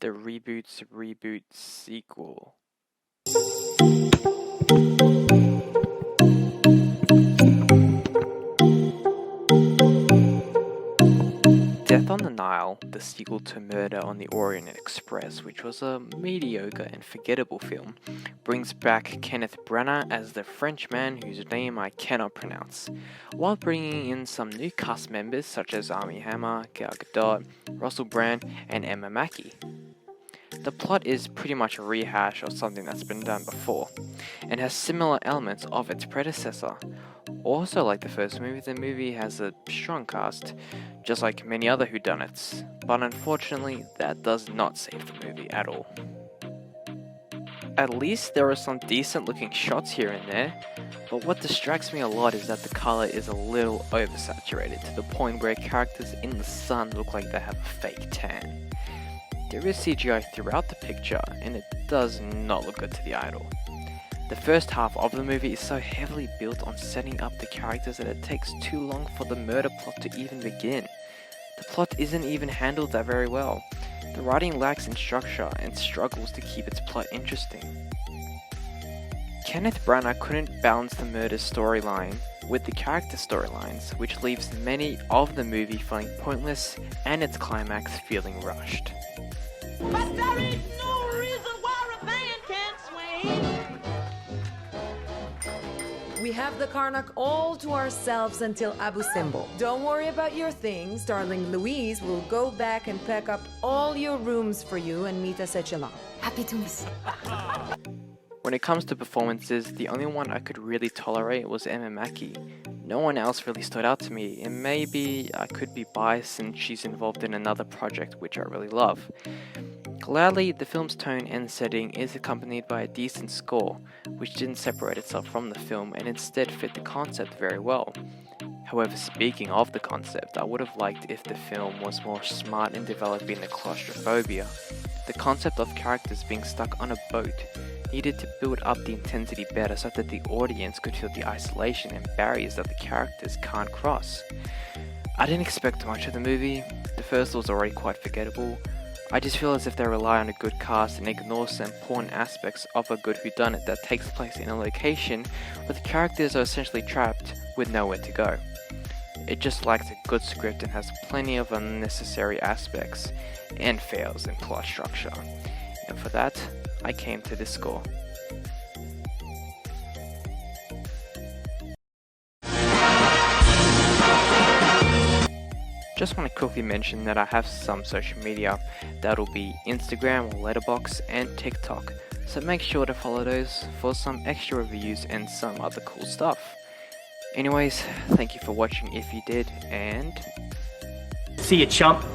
the Reboot's Reboot sequel. Death on the Nile, the sequel to Murder on the Orient Express, which was a mediocre and forgettable film, brings back Kenneth Branagh as the Frenchman whose name I cannot pronounce, while bringing in some new cast members such as Armie Hammer, Gal Gadot, Russell Brand, and Emma Mackey. The plot is pretty much a rehash of something that's been done before, and has similar elements of its predecessor. Also, like the first movie, the movie has a strong cast, just like many other whodunits, but unfortunately, that does not save the movie at all. At least there are some decent looking shots here and there, but what distracts me a lot is that the color is a little oversaturated to the point where characters in the sun look like they have a fake tan. There is CGI throughout the picture, and it does not look good to the idol. The first half of the movie is so heavily built on setting up the characters that it takes too long for the murder plot to even begin. The plot isn't even handled that very well. The writing lacks in structure and struggles to keep its plot interesting. Kenneth Branagh couldn't balance the murder storyline with the character storylines, which leaves many of the movie feeling pointless and its climax feeling rushed. But there is no reason why a man can't swing. We have the Karnak all to ourselves until Abu Simbel. Don't worry about your things. Darling Louise will go back and pack up all your rooms for you and meet us at Geelong. Happy to miss you. When it comes to performances, the only one I could really tolerate was Emma Mackey. No one else really stood out to me, and maybe I could be biased since she's involved in another project which I really love. Gladly, the film's tone and setting is accompanied by a decent score, which didn't separate itself from the film and instead fit the concept very well. However, speaking of the concept, I would have liked if the film was more smart in developing the claustrophobia. The concept of characters being stuck on a boat needed to build up the intensity better so that the audience could feel the isolation and barriers that the characters can't cross. I didn't expect much of the movie. The first was already quite forgettable. I just feel as if they rely on a good cast and ignore some important aspects of a good whodunit that takes place in a location where the characters are essentially trapped with nowhere to go. It just lacks a good script and has plenty of unnecessary aspects and fails in plot structure. And for that, I came to this score. Just want to quickly mention that I have some social media. That'll be Instagram, Letterboxd, and TikTok. So make sure to follow those for some extra reviews and some other cool stuff. Anyways, thank you for watching if you did, and See you, chump.